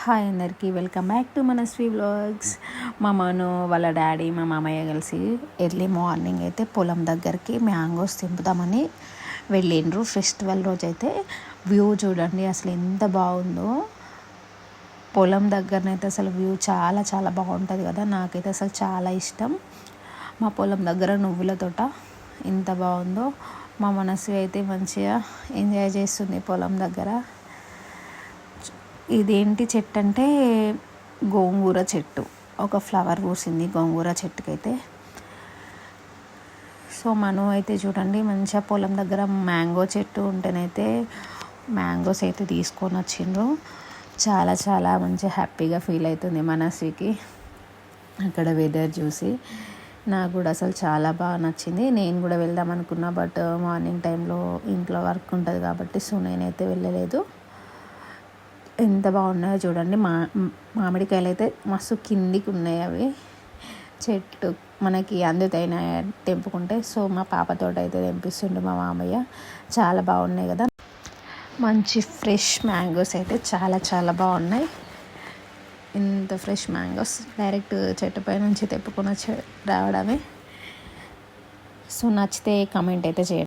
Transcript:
Hi అందరికీ, welcome back to Manasvi vlogs. మా మను వాళ్ళ డాడీ మా మామయ్య కలిసి ఎర్లీ మార్నింగ్ అయితే పొలం దగ్గరికి మ్యాంగోస్ తెంపుదామని వెళ్ళిండ్రు. ఫెస్టివల్ రోజైతే వ్యూ చూడండి అసలు ఎంత బాగుందో. పొలం దగ్గరనైతే అసలు వ్యూ చాలా చాలా బాగుంటుంది కదా, నాకైతే అసలు చాలా ఇష్టం. మా పొలం దగ్గర నువ్వుల తోట ఎంత బాగుందో. మా మనస్వి అయితే మంచిగా ఎంజాయ్ చేస్తుంది పొలం దగ్గర. ఇదేంటి చెట్టు అంటే గోంగూర చెట్టు, ఒక ఫ్లవర్ పూసింది గోంగూర చెట్టుకైతే. సో మనం అయితే చూడండి మంచిగా పొలం దగ్గర మ్యాంగో చెట్టు ఉంటేనైతే మ్యాంగోస్ అయితే తీసుకొని వచ్చిండ్రు. చాలా చాలా మంచిగా హ్యాపీగా ఫీల్ అవుతుంది మనస్వికి అక్కడ వెదర్ చూసి. నాకు కూడా అసలు చాలా బాగా నచ్చింది. నేను కూడా వెళ్దాం అనుకున్నా, బట్ మార్నింగ్ టైంలో ఇంట్లో వర్క్ ఉంటుంది కాబట్టి సో నేనైతే వెళ్ళలేదు. ఎంత బాగున్నాయో చూడండి. మామిడికాయలు అయితే మస్తు కిందికి ఉన్నాయి, అవి చెట్టు మనకి అందుతైన తెంపుకుంటే. సో మా పాపతోట అయితే తెంపిస్తుండే మా మామయ్య. చాలా బాగున్నాయి కదా, మంచి ఫ్రెష్ మ్యాంగోస్ అయితే చాలా చాలా బాగున్నాయి. ఇంత ఫ్రెష్ మ్యాంగోస్ డైరెక్ట్ చెట్టుపై నుంచి తెంపుకొని వచ్చి రావడమే. సో నచ్చితే కమెంట్ అయితే చేయండి.